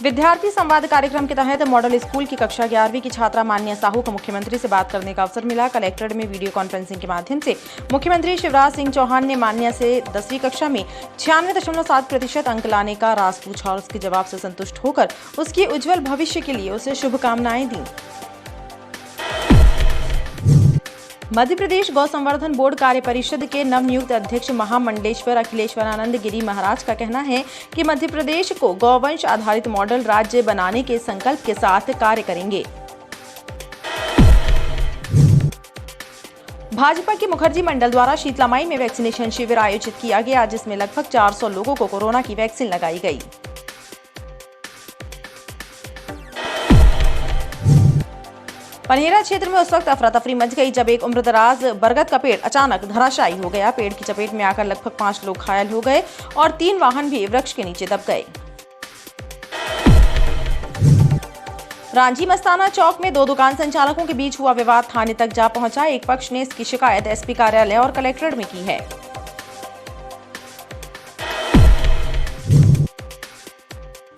विद्यार्थी संवाद कार्यक्रम के तहत मॉडल स्कूल की कक्षा 11वीं की छात्रा मान्या साहू को मुख्यमंत्री से बात करने का अवसर मिला। कलेक्ट्रेट में वीडियो कॉन्फ्रेंसिंग के माध्यम से मुख्यमंत्री शिवराज सिंह चौहान ने मान्या से 10वीं कक्षा में 96.7% अंक लाने का राज पूछा और उसके जवाब से संतुष्ट होकर उसके उज्जवल भविष्य के लिए उसे शुभकामनाएं दी। मध्य प्रदेश गौ संवर्धन बोर्ड कार्य परिषद के नवनियुक्त अध्यक्ष महामंडलेश्वर अखिलेश्वरानंद गिरी महाराज का कहना है कि मध्य प्रदेश को गौवंश आधारित मॉडल राज्य बनाने के संकल्प के साथ कार्य करेंगे। भाजपा के मुखर्जी मंडल द्वारा शीतलामाई में वैक्सीनेशन शिविर आयोजित किया गया, जिसमें लगभग 400 लोगों को कोरोना की वैक्सीन लगाई गई। पनेरा क्षेत्र में उस वक्त अफरा तफरी मच गई जब एक उम्रदराज बरगद का पेड़ अचानक धराशायी हो गया। पेड़ की चपेट में आकर लगभग 5 लोग घायल हो गए और 3 वाहन भी वृक्ष के नीचे दब गए। रांची मस्ताना चौक में 2 दुकान संचालकों के बीच हुआ विवाद थाने तक जा पहुंचा। एक पक्ष ने इसकी शिकायत एसपी कार्यालय और कलेक्ट्रेट में की है।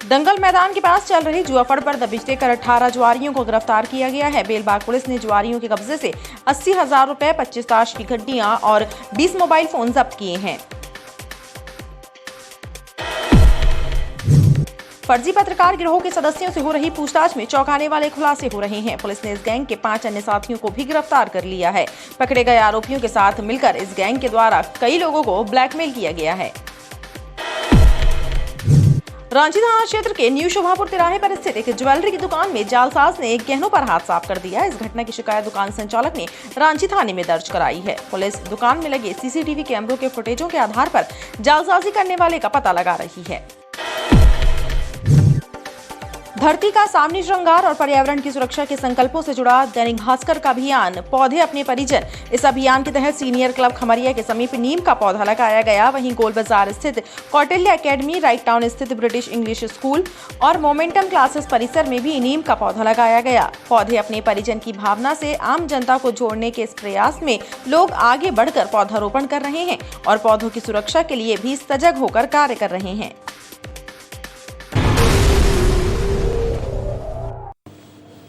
दंगल मैदान के पास चल रही जुआफड़ पर दबिश देकर 18 जुआरियों को गिरफ्तार किया गया है। बेलबाग पुलिस ने जुआरियों के कब्जे से 80,000 रुपए, 25 ताश की गड्डियां और 20 मोबाइल फोन जब्त किए हैं। फर्जी पत्रकार गिरोह के सदस्यों से हो रही पूछताछ में चौंकाने वाले खुलासे हो रहे हैं। पुलिस ने इस गैंग के 5 अन्य साथियों को भी गिरफ्तार कर लिया है। पकड़े गए आरोपियों के साथ मिलकर इस गैंग के द्वारा कई लोगों को ब्लैकमेल किया गया है। रांची थाना क्षेत्र के न्यू शोभापुर तिराहे पर स्थित एक ज्वेलरी की दुकान में जालसाज ने गहनों पर हाथ साफ कर दिया। इस घटना की शिकायत दुकान संचालक ने रांची थाने में दर्ज कराई है। पुलिस दुकान में लगे सीसीटीवी कैमरों के फुटेजों के आधार पर जालसाजी करने वाले का पता लगा रही है। धरती का सामनी श्रृंगार और पर्यावरण की सुरक्षा के संकल्पों से जुड़ा दैनिक भास्कर का अभियान पौधे अपने परिजन। इस अभियान के तहत सीनियर क्लब खमरिया के समीप नीम का पौधा लगाया गया। वहीं गोल बाजार स्थित कौटिल्य एकेडमी, राइट टाउन स्थित ब्रिटिश इंग्लिश स्कूल और मोमेंटम क्लासेस परिसर में भी नीम का पौधा लगाया गया। पौधे अपने परिजन की भावना से आम जनता को जोड़ने के इस प्रयास में लोग आगे बढ़कर पौधारोपण कर रहे हैं और पौधों की सुरक्षा के लिए भी सजग होकर कार्य कर रहे हैं।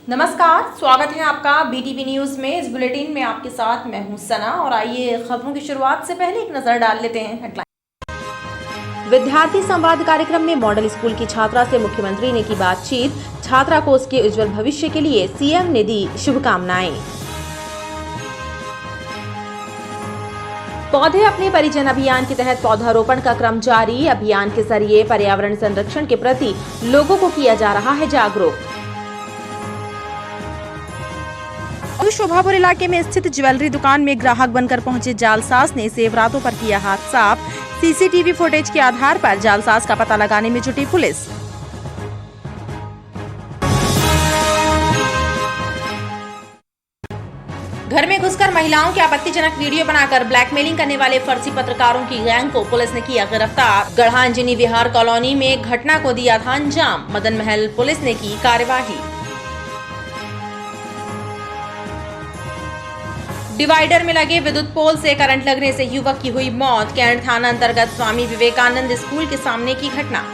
नमस्कार, स्वागत है आपका बीटीवी न्यूज में। इस बुलेटिन में आपके साथ मैं हूं सना और आइए खबरों की शुरुआत से पहले एक नजर डाल लेते हैं हेडलाइन। विद्यार्थी संवाद कार्यक्रम में मॉडल स्कूल की छात्रा से मुख्यमंत्री ने की बातचीत। छात्रा को उसके उज्जवल भविष्य के लिए सीएम ने दी शुभकामनाएं। पौधे अपने परिजन अभियान के तहत पौधारोपण का क्रम जारी। अभियान के जरिए पर्यावरण संरक्षण के प्रति लोगों को किया जा रहा है जागरूक। शोभापुर इलाके में स्थित ज्वेलरी दुकान में ग्राहक बनकर पहुंचे जालसाज ने जेवरातों पर किया हाथ साफ। सीसीटीवी फुटेज के आधार पर जालसाज का पता लगाने में जुटी पुलिस। घर में घुसकर महिलाओं के आपत्तिजनक वीडियो बनाकर ब्लैकमेलिंग करने वाले फर्जी पत्रकारों की गैंग को पुलिस ने किया गिरफ्तार। गढ़ा अंजनी विहार कॉलोनी में घटना को दिया था अंजाम। मदन महल पुलिस ने की कार्यवाही। डिवाइडर में लगे विद्युत पोल से करंट लगने से युवक की हुई मौत। कैंट थाना अंतर्गत स्वामी विवेकानंद स्कूल के सामने की घटना।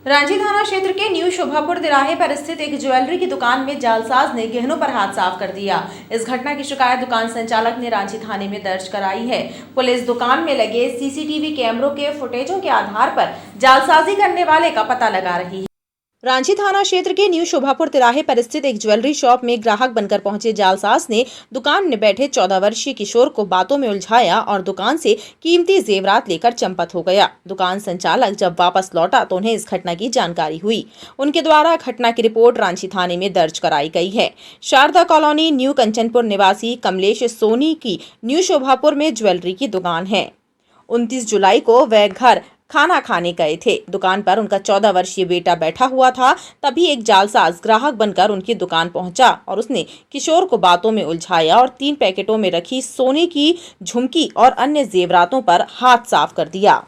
रांची थाना क्षेत्र के न्यू शोभापुर तिराहे पर स्थित एक ज्वेलरी की दुकान में जालसाज ने गहनों पर हाथ साफ कर दिया। इस घटना की शिकायत दुकान संचालक ने रांची थाने में दर्ज कराई है। पुलिस दुकान में लगे सीसीटीवी कैमरों के फुटेजों के आधार पर जालसाजी करने वाले का पता लगा रही है। रांची थाना क्षेत्र के न्यू शोभापुर तिराहे पर स्थित एक ज्वेलरी शॉप में ग्राहक बनकर पहुंचे जालसाज ने दुकान में बैठे 14 वर्षीय किशोर को बातों में उलझाया और दुकान से कीमती जेवरात लेकर चंपत हो गया। दुकान संचालक जब वापस लौटा तो उन्हें इस घटना की जानकारी हुई। उनके द्वारा घटना की रिपोर्ट रांची थाने में दर्ज कराई गई है। शारदा कॉलोनी न्यू कंचनपुर निवासी कमलेश सोनी की न्यू शोभापुर में ज्वेलरी की दुकान है। 29 जुलाई को वह घर खाना खाने गए थे। दुकान पर उनका 14 वर्षीय बेटा बैठा हुआ था। तभी एक जालसाज ग्राहक बनकर उनकी दुकान पहुंचा और उसने किशोर को बातों में उलझाया और 3 पैकेटों में रखी सोने की झुमकी और अन्य जेवरातों पर हाथ साफ कर दिया।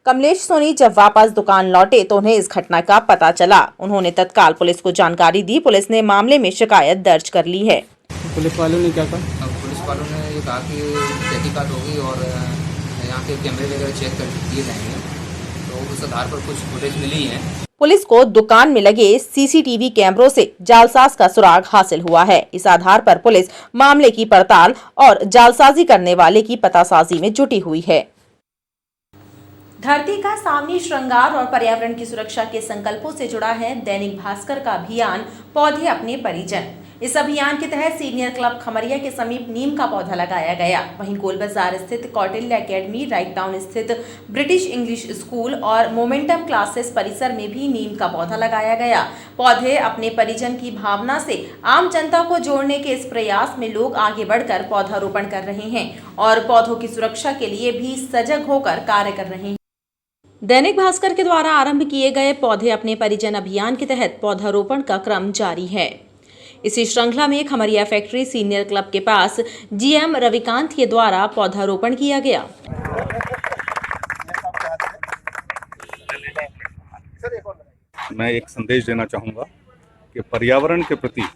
कमलेश सोनी जब वापस दुकान लौटे तो उन्हें इस घटना का पता चला। उन्होंने तत्काल पुलिस को जानकारी दी। पुलिस ने मामले में शिकायत दर्ज कर ली है। पुलिस वालों ने क्या कहा? वालों ने ये कहा कि तहकीकात होगी और यहाँ के कैमरे वगैरह चेक कर दिए जाएंगे, तो उस आधार पर कुछ फुटेज मिली है। पुलिस को दुकान में लगे सीसीटीवी कैमरों से जालसाज का सुराग हासिल हुआ है। इस आधार पर पुलिस मामले की पड़ताल और जालसाजी करने वाले की पतासाजी में जुटी हुई है। धरती का सामनी श्रृंगार और पर्यावरण की सुरक्षा के संकल्पों से जुड़ा है दैनिक भास्कर का अभियान पौधे अपने परिजन। इस अभियान के तहत सीनियर क्लब खमरिया के समीप नीम का पौधा लगाया गया। वहीं गोल बाजार स्थित कौटिल्य एकेडमी, राइट टाउन स्थित ब्रिटिश इंग्लिश स्कूल और मोमेंटम क्लासेस परिसर में भी नीम का पौधा लगाया गया। पौधे अपने परिजन की भावना से आम जनता को जोड़ने के इस प्रयास में लोग आगे बढ़कर पौधारोपण कर रहे हैं और पौधों की सुरक्षा के लिए भी सजग होकर कार्य कर रहे हैं। दैनिक भास्कर के द्वारा आरंभ किए गए पौधे अपने परिजन अभियान के तहत पौधारोपण का क्रम जारी है। इसी श्रृंखला में खमरिया फैक्ट्री सीनियर क्लब के पास जीएम रविकांत के द्वारा पौधारोपण किया गया। मैं एक संदेश देना चाहूँगा कि पर्यावरण के प्रति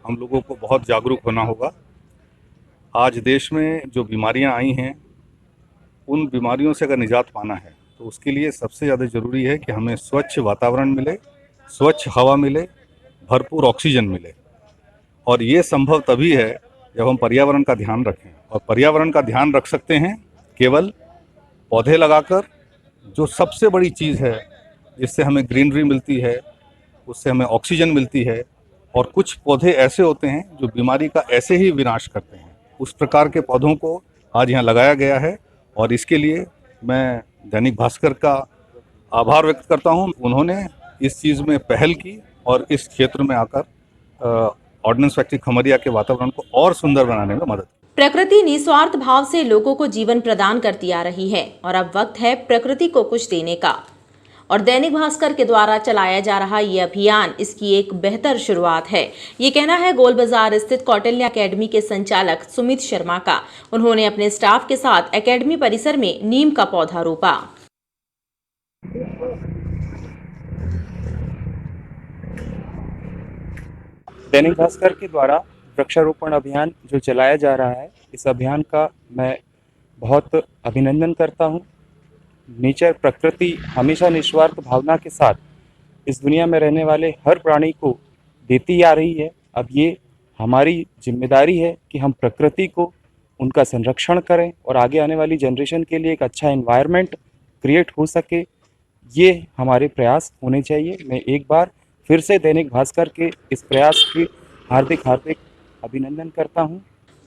हम लोगों को बहुत जागरूक होना होगा। आज देश में जो बीमारियां आई हैं, उन बीमारियों से अगर निजात पाना है तो उसके लिए सबसे ज़्यादा ज़रूरी है कि हमें स्वच्छ वातावरण मिले, स्वच्छ हवा मिले, भरपूर ऑक्सीजन मिले। और ये संभव तभी है जब हम पर्यावरण का ध्यान रखें, और पर्यावरण का ध्यान रख सकते हैं केवल पौधे लगाकर। जो सबसे बड़ी चीज़ है जिससे हमें ग्रीनरी मिलती है, उससे हमें ऑक्सीजन मिलती है, और कुछ पौधे ऐसे होते हैं जो बीमारी का ऐसे ही विनाश करते हैं। उस प्रकार के पौधों को आज यहाँ लगाया गया है और इसके लिए मैं दैनिक भास्कर का आभार व्यक्त करता हूँ। उन्होंने इस चीज़ में पहल की और इस क्षेत्र में आकर ऑर्डिनेंस फैक्ट्री खमरिया के वातावरण को और सुंदर बनाने में मदद। प्रकृति निस्वार्थ भाव से लोगों को जीवन प्रदान करती आ रही है और अब वक्त है प्रकृति को कुछ देने का। और दैनिक भास्कर के द्वारा चलाया जा रहा ये अभियान इसकी एक बेहतर शुरुआत है। ये कहना है गोल बाजार स्थित कौटिल्य एकेडमी के संचालक सुमित शर्मा का। उन्होंने अपने स्टाफ के साथ एकेडमी परिसर में नीम का पौधा रोपा। दैनिक भास्कर के द्वारा वृक्षारोपण अभियान जो चलाया जा रहा है, इस अभियान का मैं बहुत अभिनंदन करता हूं। नेचर, प्रकृति हमेशा निस्वार्थ भावना के साथ इस दुनिया में रहने वाले हर प्राणी को देती आ रही है। अब ये हमारी जिम्मेदारी है कि हम प्रकृति को, उनका संरक्षण करें और आगे आने वाली जनरेशन के लिए एक अच्छा एनवायरनमेंट क्रिएट हो सके, ये हमारे प्रयास होने चाहिए। मैं एक बार फिर से दैनिक भास्कर के इस प्रयास की हार्दिक अभिनंदन करता हूं।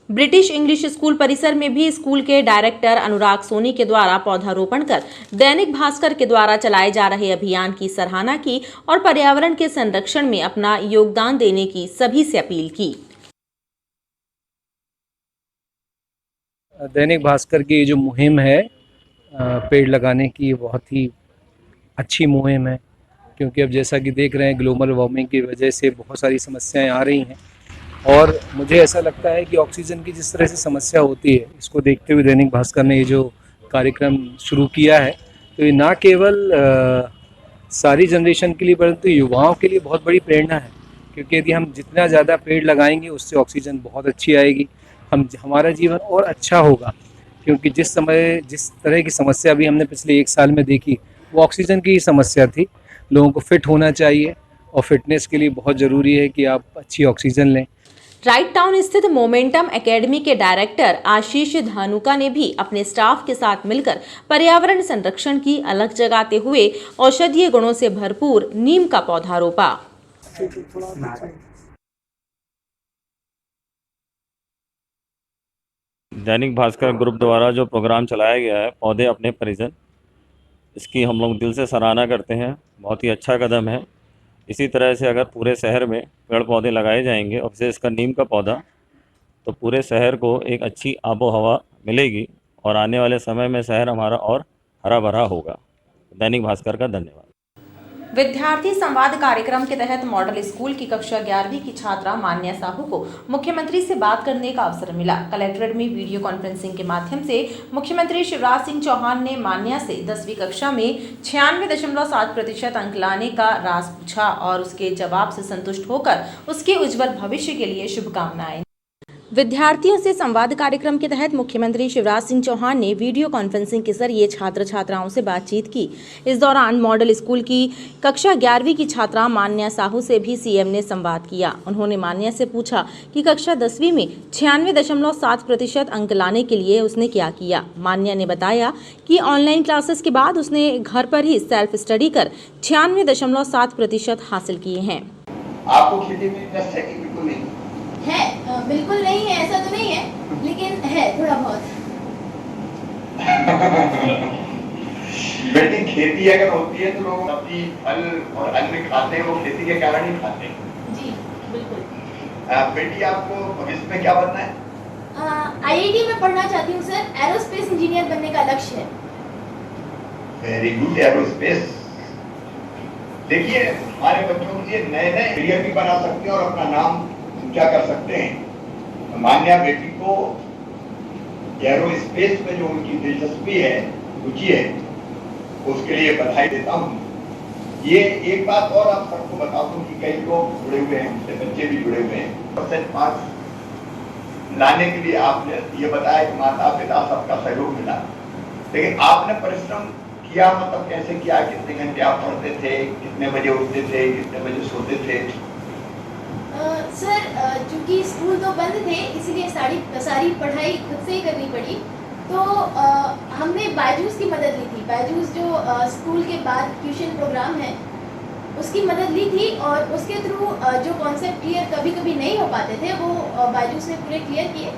ब्रिटिश इंग्लिश स्कूल परिसर में भी स्कूल के डायरेक्टर अनुराग सोनी के द्वारा पौधारोपण कर दैनिक भास्कर के द्वारा चलाए जा रहे अभियान की सराहना की और पर्यावरण के संरक्षण में अपना योगदान देने की सभी से अपील की। दैनिक भास्कर की जो मुहिम है पेड़ लगाने की, बहुत ही अच्छी मुहिम है, क्योंकि अब जैसा कि देख रहे हैं ग्लोबल वार्मिंग की वजह से बहुत सारी समस्याएं आ रही हैं और मुझे ऐसा लगता है कि ऑक्सीजन की जिस तरह से समस्या होती है, इसको देखते हुए दैनिक भास्कर ने ये जो कार्यक्रम शुरू किया है, तो ये ना केवल सारी जनरेशन के लिए परंतु युवाओं के लिए बहुत बड़ी प्रेरणा है। क्योंकि यदि हम जितना ज़्यादा पेड़ लगाएंगे उससे ऑक्सीजन बहुत अच्छी आएगी, हमारा जीवन और अच्छा होगा। क्योंकि जिस तरह की समस्या अभी हमने पिछले 1 साल में देखी, वो ऑक्सीजन की ही समस्या थी। लोगों को फिट होना चाहिए और फिटनेस के लिए बहुत ज़रूरी है कि आप अच्छी ऑक्सीजन लें। राइट टाउन स्थित मोमेंटम एकेडमी के डायरेक्टर आशीष धानुका ने भी अपने स्टाफ के साथ मिलकर पर्यावरण संरक्षण की अलख जगाते हुए औषधीय गुणों से भरपूर नीम का पौधा रोपा। दैनिक भास्कर ग्रुप द्वारा जो प्रोग्राम चलाया गया है पौधे अपने परिजन, इसकी हम लोग दिल से सराहना करते हैं। बहुत ही अच्छा कदम है। इसी तरह से अगर पूरे शहर में पेड़ पौधे लगाए जाएंगे और विशेषकर नीम का पौधा, तो पूरे शहर को एक अच्छी आबो हवा मिलेगी और आने वाले समय में शहर हमारा और हरा भरा होगा। दैनिक भास्कर का धन्यवाद। विद्यार्थी संवाद कार्यक्रम के तहत मॉडल स्कूल की कक्षा 11वीं की छात्रा मान्या साहू को मुख्यमंत्री से बात करने का अवसर मिला। कलेक्ट्रेट में वीडियो कॉन्फ्रेंसिंग के माध्यम से मुख्यमंत्री शिवराज सिंह चौहान ने मान्या से 10वीं कक्षा में 96.7% अंक लाने का राज पूछा और उसके जवाब से संतुष्ट होकर उसके उज्जवल भविष्य के लिए शुभकामनाएं। विद्यार्थियों से संवाद कार्यक्रम के तहत मुख्यमंत्री शिवराज सिंह चौहान ने वीडियो कॉन्फ्रेंसिंग के जरिए छात्र छात्राओं से बातचीत की। इस दौरान मॉडल स्कूल की कक्षा 11वीं की छात्रा मान्या साहू से भी सीएम ने संवाद किया। उन्होंने मान्या से पूछा कि कक्षा 10वीं में 96.7% अंक लाने के लिए उसने क्या किया। मान्या ने बताया कि ऑनलाइन क्लासेस के बाद उसने घर पर ही सेल्फ स्टडी कर 96.7% हासिल किए हैं। आपको खेती में इंटरेस्ट है कि बिल्कुल नहीं है? बिल्कुल नहीं है ऐसा तो नहीं है, लेकिन है थोड़ा बहुत। बेटी खेती अगर होती है तो लोग सब्जी फल और अन्न खाते हैं, वो खेती के कारण ही खाते हैं। जी बिल्कुल। बेटी आपको भविष्य में क्या बनना है? आईआईटी में पढ़ना चाहती हूँ सर, एरोस्पेस इंजीनियर बनने का लक्ष्य है। Very good, aerospace. देखिए हमारे बच्चों के लिए नए नए करियर भी बना सकते हैं और अपना नाम ऊंचा कर सकते हैं। मान्या बेटी को एरोस्पेस में जो उनकी दिलचस्पी है, रुचि है, उसके लिए बधाई देता हूँ। ये एक बात और आप सबको बता दूं कि कई लोग जुड़े हुए हैं, उनसे बच्चे भी जुड़े हुए हैं। % मार्क्स लाने के लिए आपने ये बताया कि माता पिता सबका सहयोग मिला, लेकिन आपने परिश्रम किया, मतलब कैसे किया? कितने घंटे आप पढ़ते थे, कितने बजे उठते थे, कितने बजे सोते थे? सर चूंकि स्कूल तो बंद थे, इसलिए सारी पढ़ाई खुद से ही करनी पड़ी। तो हमने बायजूस की मदद ली थी। बायजूस जो स्कूल के बाद ट्यूशन प्रोग्राम है, उसकी मदद ली थी और उसके थ्रू जो कॉन्सेप्ट क्लियर कभी कभी नहीं हो पाते थे, वो बायजूस ने पूरे क्लियर किए।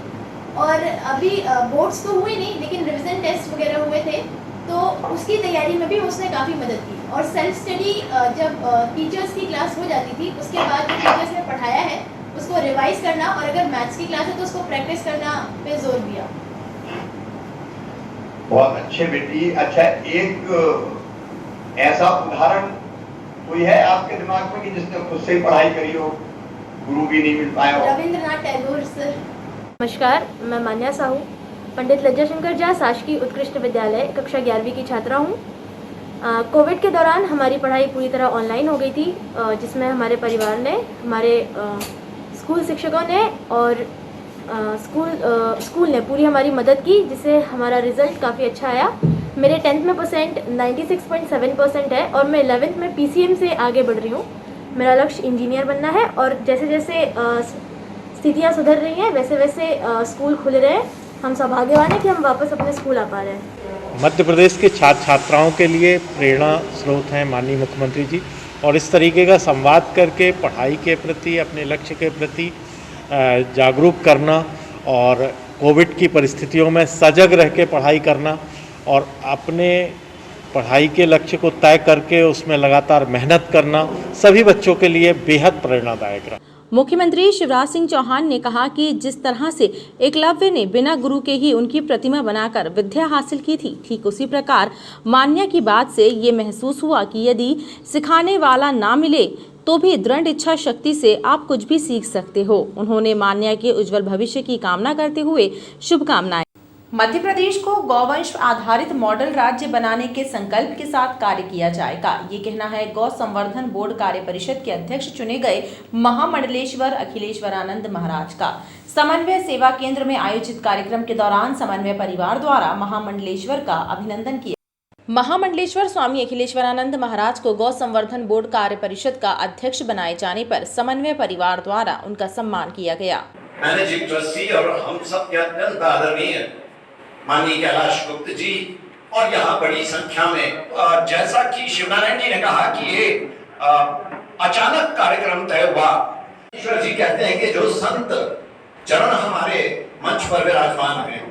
और अभी बोर्ड्स तो हुए नहीं, लेकिन रिविजन टेस्ट वगैरह हुए थे, तो उसकी तैयारी में भी उसने काफ़ी मदद की। और सेल्फ स्टडी जब टीचर्स की क्लास हो जाती थी, उसके बाद जो टीचर्स ने पढ़ाया है उसको रिवाइज करना, और अगर मैथ्स की क्लास है तो उसको प्रैक्टिस करना पे जोर दिया। बहुत अच्छे बेटी। अच्छा, एक ऐसा उदाहरण कोई है आपके दिमाग में कि जिसने खुद से पढ़ाई करी हो, गुरु भी नहीं मिल पाया हो? रविंद्रनाथ टैगोर सर। नमस्कार, मैं मान्या साहू, पंडित लज्जा शंकर झा शासकीय उत्कृष्ट विद्यालय कक्षा 11वीं की छात्रा हूँ। कोविड के दौरान हमारी पढ़ाई पूरी तरह ऑनलाइन हो गई थी, जिसमें हमारे परिवार ने, हमारे स्कूल शिक्षकों ने और स्कूल ने पूरी हमारी मदद की, जिससे हमारा रिज़ल्ट काफ़ी अच्छा आया। मेरे 10th में परसेंट 96.7% है और मैं 11th में PCM से आगे बढ़ रही हूँ। मेरा लक्ष्य इंजीनियर बनना है और जैसे जैसे स्थितियाँ सुधर रही हैं वैसे वैसे स्कूल खुल रहे हैं। हम सौभाग्यवान हैं कि हम वापस अपने स्कूल आ पा रहे हैं। मध्य प्रदेश के छात्र छात्राओं के लिए प्रेरणा स्रोत हैं माननीय मुख्यमंत्री जी, और इस तरीके का संवाद करके पढ़ाई के प्रति, अपने लक्ष्य के प्रति जागरूक करना और कोविड की परिस्थितियों में सजग रह के पढ़ाई करना और अपने पढ़ाई के लक्ष्य को तय करके उसमें लगातार मेहनत करना सभी बच्चों के लिए बेहद प्रेरणादायक रहा। मुख्यमंत्री शिवराज सिंह चौहान ने कहा कि जिस तरह से एकलव्य ने बिना गुरु के ही उनकी प्रतिमा बनाकर विद्या हासिल की थी, ठीक उसी प्रकार मान्या की बात से ये महसूस हुआ कि यदि सिखाने वाला ना मिले तो भी दृढ़ इच्छा शक्ति से आप कुछ भी सीख सकते हो। उन्होंने मान्या के उज्जवल भविष्य की कामना करते हुए शुभकामनाएं। मध्य प्रदेश को गौवंश आधारित मॉडल राज्य बनाने के संकल्प के साथ कार्य किया जाएगा, ये कहना है गौ संवर्धन बोर्ड कार्य परिषद के अध्यक्ष चुने गए महामंडलेश्वर अखिलेश्वरानंद महाराज का। समन्वय सेवा केंद्र में आयोजित कार्यक्रम के दौरान समन्वय परिवार द्वारा महामंडलेश्वर का अभिनंदन किया। महामंडलेश्वर स्वामी अखिलेश्वरानंद महाराज को गौ संवर्धन बोर्ड कार्य परिषद का अध्यक्ष बनाए जाने पर समन्वय परिवार द्वारा उनका सम्मान किया गया। मैनेजिंग ट्रस्टी और हम सब के अत्यंत आदरणीय माननीय कैलाश गुप्त जी और यहाँ बड़ी संख्या में, जैसा कि शिवनारायण जी ने कहा कि ये अचानक कार्यक्रम तय हुआ। ईश्वर जी कहते हैं कि जो संत चरण हमारे मंच पर विराजमान हैं,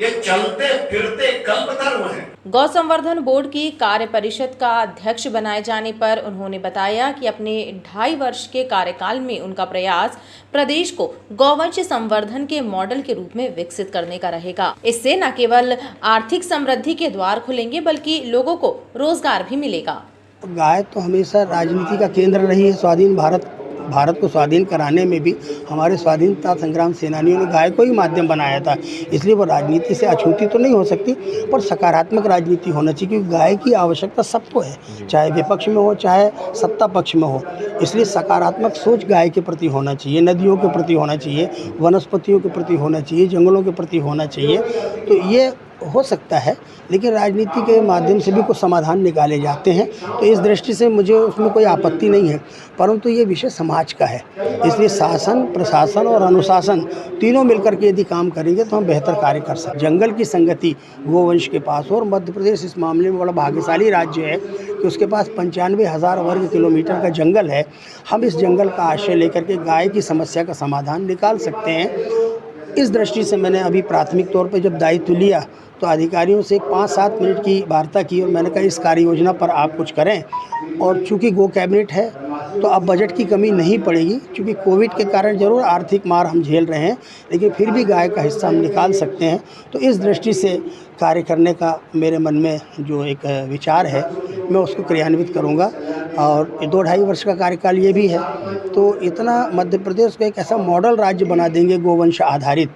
ये चलते फिरते कल्पतरु हैं। गौ संवर्धन बोर्ड की कार्य परिषद का अध्यक्ष बनाए जाने पर उन्होंने बताया कि अपने 2.5 वर्ष के कार्यकाल में उनका प्रयास प्रदेश को गौवंश संवर्धन के मॉडल के रूप में विकसित करने का रहेगा। इससे न केवल आर्थिक समृद्धि के द्वार खुलेंगे बल्कि लोगों को रोजगार भी मिलेगा। गाय तो हमेशा राजनीति का केंद्र रही है। स्वाधीन भारत भारत को स्वाधीन कराने में भी हमारे स्वाधीनता संग्राम सेनानियों ने गाय को ही माध्यम बनाया था, इसलिए वो राजनीति से अछूती तो नहीं हो सकती, पर सकारात्मक राजनीति होना चाहिए, क्योंकि गाय की आवश्यकता सबको है, चाहे विपक्ष में हो चाहे सत्ता पक्ष में हो। इसलिए सकारात्मक सोच गाय के प्रति होना चाहिए, नदियों के प्रति होना चाहिए, वनस्पतियों के प्रति होना चाहिए, जंगलों के प्रति होना चाहिए। तो ये हो सकता है, लेकिन राजनीति के माध्यम से भी कुछ समाधान निकाले जाते हैं, तो इस दृष्टि से मुझे उसमें कोई आपत्ति नहीं है, परंतु ये विषय समाज का है, इसलिए शासन, प्रशासन और अनुशासन तीनों मिलकर के यदि काम करेंगे तो हम बेहतर कार्य कर सकते हैं। जंगल की संगति गोवंश के पास हो, और मध्य प्रदेश इस मामले में बड़ा भाग्यशाली राज्य है कि उसके पास 95,000 वर्ग किलोमीटर का जंगल है। हम इस जंगल का आश्रय लेकर के गाय की समस्या का समाधान निकाल सकते हैं। इस दृष्टि से मैंने अभी प्राथमिक तौर पर जब दायित्व लिया तो अधिकारियों से 5-7 मिनट की वार्ता की और मैंने कहा इस कार्य योजना पर आप कुछ करें, और चूंकि गो कैबिनेट है तो अब बजट की कमी नहीं पड़ेगी, क्योंकि कोविड के कारण जरूर आर्थिक मार हम झेल रहे हैं, लेकिन फिर भी गाय का हिस्सा हम निकाल सकते हैं। तो इस दृष्टि से कार्य करने का मेरे मन में जो एक विचार है मैं उसको क्रियान्वित करूँगा, और 2-2.5 वर्ष का कार्यकाल ये भी है, तो इतना मध्य प्रदेश को एक ऐसा मॉडल राज्य बना देंगे गोवंश आधारित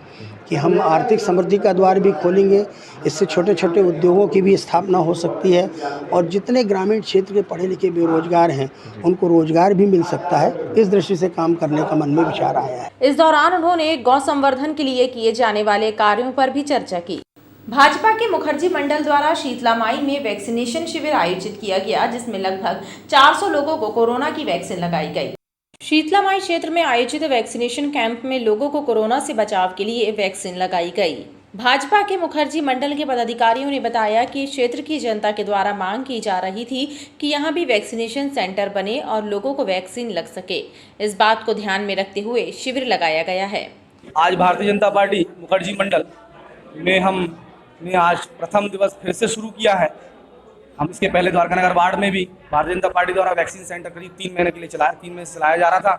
कि हम आर्थिक समृद्धि का द्वार भी खोलेंगे, इससे छोटे छोटे उद्योगों की भी स्थापना हो सकती है, और जितने ग्रामीण क्षेत्र के पढ़े लिखे बेरोजगार हैं उनको रोजगार भी मिल सकता है। इस दृष्टि से काम करने का मन में विचार आया है। इस दौरान उन्होंने गौ संवर्धन के लिए किए जाने वाले कार्यों पर भी चर्चा की। भाजपा के मुखर्जी मंडल द्वारा शीतला माई में वैक्सीनेशन शिविर आयोजित किया गया, जिसमें लगभग 400 लोगों को कोरोना की वैक्सीन लगाई गई। शीतला माई क्षेत्र में आयोजित वैक्सीनेशन कैंप में लोगों को कोरोना से बचाव के लिए वैक्सीन लगाई गई। भाजपा के मुखर्जी मंडल के पदाधिकारियों ने बताया कि क्षेत्र की जनता के द्वारा मांग की जा रही थी कि यहां भी वैक्सीनेशन सेंटर बने और लोगों को वैक्सीन लग सके। इस बात को ध्यान में रखते हुए शिविर लगाया गया है। आज भारतीय जनता पार्टी मुखर्जी मंडल में हमने आज प्रथम दिवस फिर से शुरू किया है। हम इसके पहले द्वारका नगर वार्ड में भी भारतीय जनता पार्टी द्वारा वैक्सीन सेंटर करीब 3 महीने के लिए 3 महीने से चलाया जा रहा था,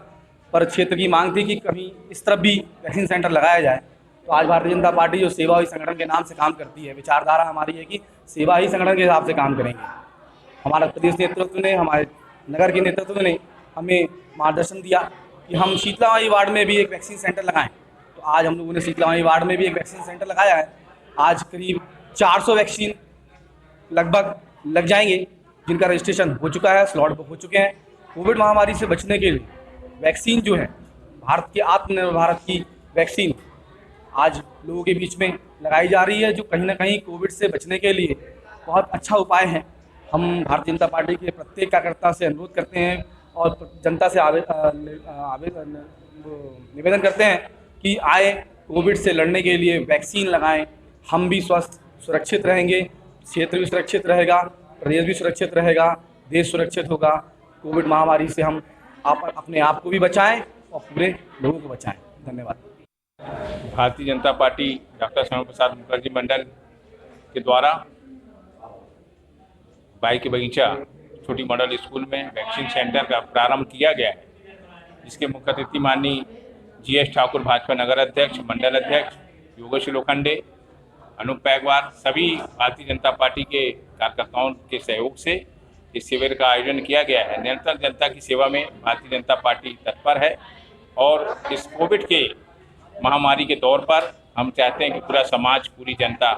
पर क्षेत्र की मांग थी कि कहीं इस तरफ भी वैक्सीन सेंटर लगाया जाए। तो आज भारतीय जनता पार्टी जो सेवा ही संगठन के नाम से काम करती है, विचारधारा हमारी है कि सेवा ही संगठन के हिसाब से काम करेंगे। हमारा प्रदेश नेतृत्व ने, हमारे नगर के नेतृत्व ने हमें मार्गदर्शन दिया कि हम शीतला माई वार्ड में भी एक वैक्सीन सेंटर लगाएं। तो आज हम लोगों ने शीतला माई वार्ड में भी एक वैक्सीन सेंटर लगाया है। आज करीब 400 वैक्सीन लगभग लग जाएंगे, जिनका रजिस्ट्रेशन हो चुका है, स्लॉट बुक हो चुके हैं। कोविड महामारी से बचने के लिए वैक्सीन जो है, भारत के आत्मनिर्भर भारत की वैक्सीन आज लोगों के बीच में लगाई जा रही है, जो कहीं ना कहीं कोविड से बचने के लिए बहुत अच्छा उपाय है। हम भारतीय जनता पार्टी के प्रत्येक कार्यकर्ता से अनुरोध करते हैं और जनता से निवेदन करते हैं कि आए, कोविड से लड़ने के लिए वैक्सीन लगाएं। हम भी स्वस्थ सुरक्षित रहेंगे, क्षेत्र भी सुरक्षित रहेगा, प्रदेश भी सुरक्षित रहेगा, देश सुरक्षित होगा। कोविड महामारी से हम अपने आप को भी बचाएं और पूरे लोगों को बचाएं। धन्यवाद। भारतीय जनता पार्टी डॉक्टर श्यामा प्रसाद मुखर्जी मंडल के द्वारा बाई के बगीचा छोटी मॉडल स्कूल में वैक्सीन सेंटर का प्रारंभ किया गया है, जिसके मुख्य अतिथि माननीय GS ठाकुर, भाजपा नगर अध्यक्ष, मंडल अध्यक्ष योगेश लोखंडे, अनूप पैगवार, सभी भारतीय जनता पार्टी के कार्यकर्ताओं के सहयोग से इस शिविर का आयोजन किया गया है। निरंतर जनता की सेवा में भारतीय जनता पार्टी तत्पर है, और इस कोविड के महामारी के दौर पर हम चाहते हैं कि पूरा समाज, पूरी जनता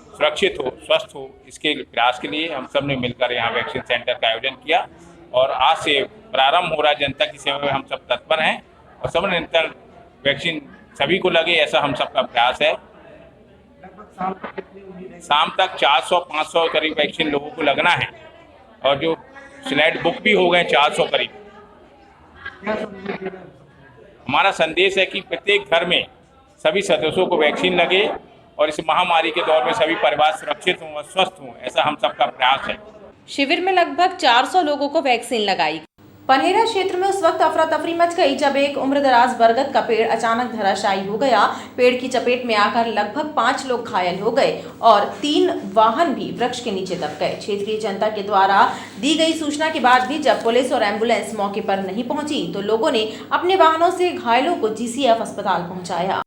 सुरक्षित हो, स्वस्थ हो। इसके प्रयास के लिए हम सब ने मिलकर यहाँ वैक्सीन सेंटर का आयोजन किया, और आज से प्रारंभ हो रहा है। जनता की सेवा में हम सब तत्पर हैं, और सब निरंतर वैक्सीन सभी को लगे, ऐसा हम सबका प्रयास है। शाम तक 400-500 करीब वैक्सीन लोगों को लगना है, और जो स्लॉट बुक भी हो गए 400 करीब। हमारा संदेश है कि प्रत्येक घर में सभी सदस्यों को वैक्सीन लगे, और इस महामारी के दौर में सभी परिवार सुरक्षित हों और स्वस्थ हों, ऐसा हम सबका प्रयास है। शिविर में लगभग 400 लोगों को वैक्सीन लगाई। पनहेरा क्षेत्र में उस वक्त अफरा तफरी मच गई जब एक उम्रदराज बरगद का पेड़ अचानक धराशायी हो गया। पेड़ की चपेट में आकर लगभग 5 लोग घायल हो गए और 3 वाहन भी वृक्ष के नीचे दब गए। क्षेत्रीय जनता के द्वारा दी गई सूचना के बाद भी जब पुलिस और एम्बुलेंस मौके पर नहीं पहुंची तो लोगों ने अपने वाहनों से घायलों को GCF अस्पताल पहुंचाया।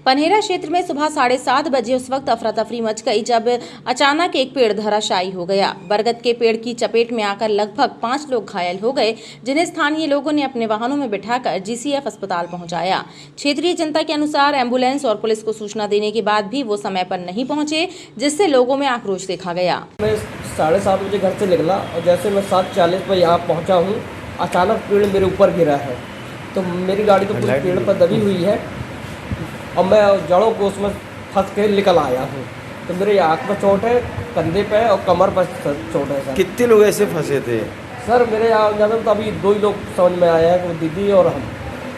पनहेरा क्षेत्र में सुबह 7:30 बजे उस वक्त अफरा तफरी मच गई जब अचानक एक पेड़ धराशायी हो गया। बरगद के पेड़ की चपेट में आकर लगभग 5 लोग घायल हो गए, जिन्हें स्थानीय लोगों ने अपने वाहनों में बिठाकर GCF अस्पताल पहुंचाया। क्षेत्रीय जनता के अनुसार एम्बुलेंस और पुलिस को सूचना देने के बाद भी वो समय पर नहीं पहुंचे, जिससे लोगों में आक्रोश देखा गया। मैं 7:30 बजे घर से निकला और जैसे मैं 7:40 पर यहाँ पहुँचा हूँ, अचानक पेड़ मेरे ऊपर गिरा है। तो मेरी गाड़ी तो पूरी पेड़ पर दबी हुई है और मैं जड़ों को उसमें फंस के निकल आया हूँ। तो मेरे आँख में चोट है, कंधे पे और कमर पर चोट है। सर कितने लोग ऐसे फंसे थे? सर मेरे यहाँ ज़्यादा तो अभी 2 ही लोग समझ में आए हैं, वो दीदी और हम।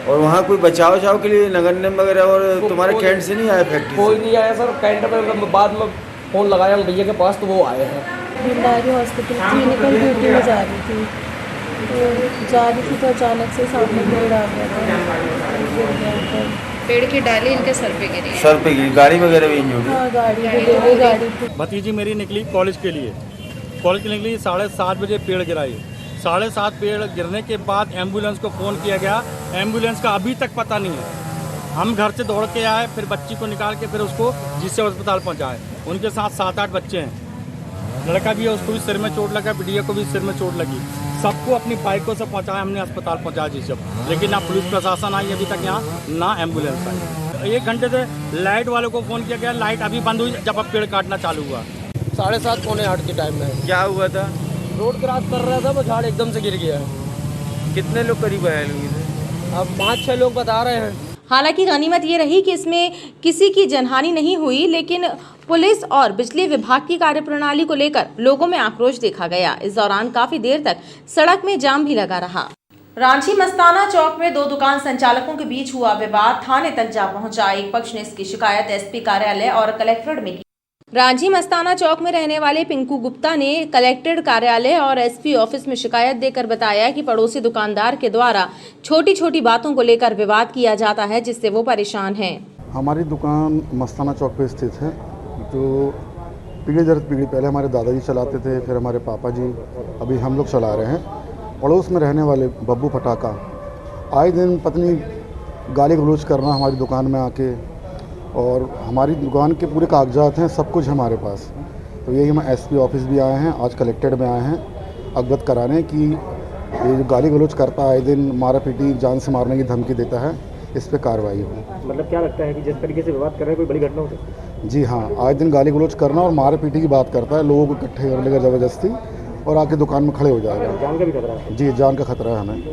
और वहाँ कोई बचाव के लिए नगर निगम वगैरह और तुम्हारे कैंट से नहीं आया? फैक्ट्री कोई नहीं आया सर। कैंट में बाद में फ़ोन लगाया भैया के पास, तो वो आए हैं। भिंडारी हॉस्पिटल क्लिनिकल ड्यूटी में जा रही थी, तो अचानक से सामने पेड़ आ गया था। पेड़ की डाली इनके सर पे गिरी। सर पे गिरी? गाड़ी वगैरह भी इंजर्ड? हाँ, गाड़ी थी। भतीजी मेरी निकली कॉलेज के लिए निकली 7:30 बजे पेड़ गिराई। 7:30 पेड़ गिरने के बाद एम्बुलेंस को फ़ोन किया गया, एम्बुलेंस का अभी तक पता नहीं है। हम घर से दौड़ के आए, फिर बच्ची को निकाल के फिर उसको GCF अस्पताल पहुँचाए। उनके साथ 7-8 बच्चे हैं, लड़का भी है, उसको भी सिर में चोट लगा, बिटिया को भी सिर में चोट लगी। सबको अपनी बाइकों से पहुंचाया, हमने अस्पताल पहुंचाया GCF, लेकिन ना पुलिस प्रशासन आई अभी तक यहाँ, ना एम्बुलेंस आई। 1 घंटे से लाइट वालों को फ़ोन किया गया, लाइट अभी बंद हुई जब अब पेड़ काटना चालू हुआ। 7:30 पौने 8 के टाइम में। क्या हुआ था? रोड क्रॉस कर रहा था, वो झाड़ एकदम से गिर गया। कितने लोग करीब घायल हुए थे? अब 5-6 लोग बता रहे हैं। हालांकि गनीमत ये रही कि इसमें किसी की जनहानि नहीं हुई, लेकिन पुलिस और बिजली विभाग की कार्यप्रणाली को लेकर लोगों में आक्रोश देखा गया। इस दौरान काफी देर तक सड़क में जाम भी लगा रहा। रांची मस्ताना चौक में 2 दुकान संचालकों के बीच हुआ विवाद थाने तक जा पहुंचा। एक पक्ष ने इसकी शिकायत SP कार्यालय और कलेक्ट्रेट में की। रांची मस्ताना चौक में रहने वाले पिंकू गुप्ता ने कलेक्ट्रेट कार्यालय और SP ऑफिस में शिकायत देकर बताया कि पड़ोसी दुकानदार के द्वारा छोटी छोटी बातों को लेकर विवाद किया जाता है, जिससे वो परेशान हैं। हमारी दुकान मस्ताना चौक पे स्थित है, जो पीढ़ी दर पीढ़ी पहले हमारे दादाजी चलाते थे, फिर हमारे पापा जी, अभी हम लोग चला रहे हैं। पड़ोस में रहने वाले बब्बू पटाखा आए दिन पत्नी गाली गलौज करना हमारी दुकान में आके, और हमारी दुकान के पूरे कागजात हैं, सब कुछ हमारे पास। तो यही हम SP ऑफिस भी आए हैं, आज कलेक्टेड में आए हैं अवगत कराने कि ये जो गाली गलौज करता है, आए दिन मारा पीटी, जान से मारने की धमकी देता है, इस पर कार्रवाई हो। मतलब क्या लगता है कि जिस तरीके से विवाद कर रहे हैं कोई बड़ी घटना हो सकती है? जी हाँ, आए दिन गाली गलौज करना और मारा पीटी की बात करता है, लोगों को इकट्ठे कर लेगा ज़बरदस्ती और आके दुकान में खड़े हो जाएगा। जान का भी खतरा है? जी, जान का खतरा है हमें।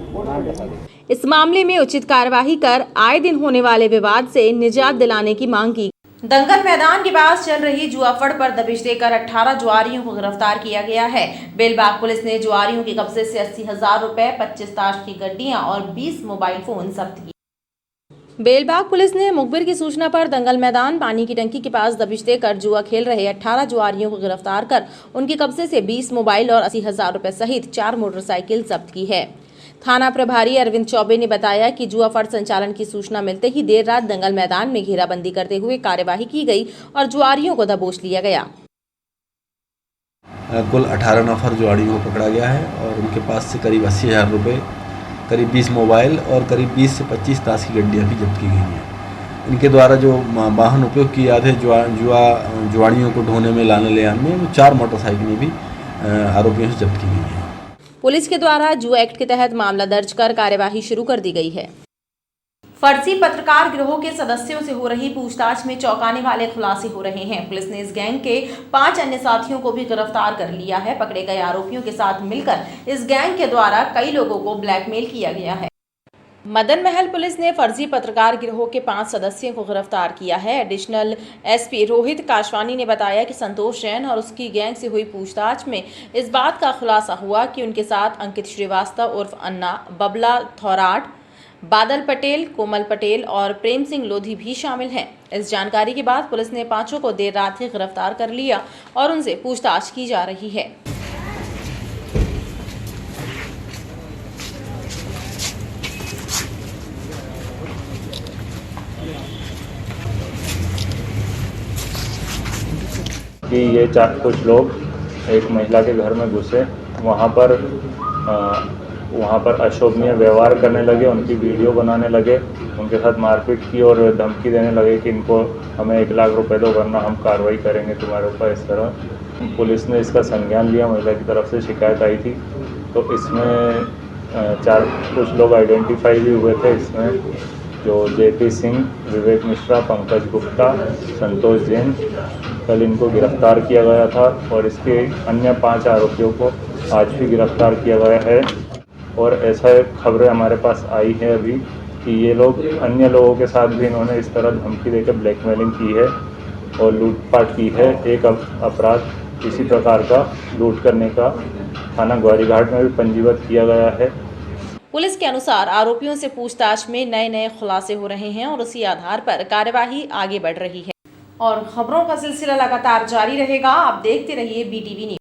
इस मामले में उचित कार्यवाही कर आए दिन होने वाले विवाद से निजात दिलाने की मांग की। दंगल मैदान के पास चल रही जुआफड़ पर दबिश देकर 18 जुआरियों को गिरफ्तार किया गया है। बेलबाग पुलिस ने जुआरियों के कब्जे से 80,000 रुपए, 25 ताश की गड्डियां और 20 मोबाइल फोन जब्त किए। बेलबाग पुलिस ने मुखबिर की सूचना पर दंगल मैदान पानी की टंकी के पास दबिश देकर जुआ खेल रहे 18 जुआरियों को गिरफ्तार कर उनके कब्जे से 20 मोबाइल और 80,000 रुपए सहित 4 मोटरसाइकिल जब्त की है। थाना प्रभारी अरविंद चौबे ने बताया कि जुआ फड़ संचालन की सूचना मिलते ही देर रात दंगल मैदान में घेराबंदी करते हुए कार्यवाही की गई और जुआरियों को दबोच लिया गया। कुल 18 नफर जुआरियों को पकड़ा गया है और उनके पास से करीब 80,000 रुपये, करीब 20 मोबाइल और करीब 20 से 25 ताश की गड्डियाँ भी जब्त की गई हैं। इनके द्वारा जो वाहन उपयोग किए जाते जुआड़ियों को ढोने में, लाने ले आने में, 4 मोटरसाइकिलें भी आरोपियों से जब्त की गई हैं। पुलिस के द्वारा जुआ एक्ट के तहत मामला दर्ज कर कार्यवाही शुरू कर दी गई है। फर्जी पत्रकार गिरोह के सदस्यों से हो रही पूछताछ में चौंकाने वाले खुलासे हो रहे हैं। पुलिस ने इस गैंग के 5 अन्य साथियों को भी गिरफ्तार कर लिया है। पकड़े गए आरोपियों के साथ मिलकर इस गैंग के द्वारा कई लोगों को ब्लैकमेल किया गया है। मदन महल पुलिस ने फर्जी पत्रकार गिरोह के 5 सदस्यों को गिरफ्तार किया है। एडिशनल SP रोहित काशवानी ने बताया कि संतोष जैन और उसकी गैंग से हुई पूछताछ में इस बात का खुलासा हुआ कि उनके साथ अंकित श्रीवास्तव उर्फ अन्ना, बबला थौराट, बादल पटेल, कोमल पटेल और प्रेम सिंह लोधी भी शामिल हैं। इस जानकारी के बाद पुलिस ने 5 को देर रात ही गिरफ्तार कर लिया और उनसे पूछताछ की जा रही है। कि ये 4 कुछ लोग एक महिला के घर में घुसे, वहाँ पर वहाँ पर अशोभनीय व्यवहार करने लगे, उनकी वीडियो बनाने लगे, उनके साथ मारपीट की और धमकी देने लगे कि इनको हमें 1 लाख रुपए दो वरना हम कार्रवाई करेंगे तुम्हारे ऊपर। इस तरह पुलिस ने इसका संज्ञान लिया, महिला की तरफ से शिकायत आई थी, तो इसमें कुछ लोग आइडेंटिफाई भी हुए थे। इसमें जो JP सिंह, विवेक मिश्रा, पंकज गुप्ता, संतोष जैन, कल इनको गिरफ्तार किया गया था और इसके अन्य 5 आरोपियों को आज भी गिरफ्तार किया गया है। और ऐसा खबरें हमारे पास आई है अभी कि ये लोग अन्य लोगों के साथ भी इन्होंने इस तरह धमकी देकर ब्लैकमेलिंग की है और लूटपाट की है। एक अपराध इसी प्रकार का लूट करने का थाना ग्वारीघाट में भी पंजीबद्ध किया गया है। पुलिस के अनुसार आरोपियों से पूछताछ में नए खुलासे हो रहे हैं और उसी आधार पर कार्यवाही आगे बढ़ रही है। और खबरों का सिलसिला लगातार जारी रहेगा। आप देखते रहिए BTV न्यूज़।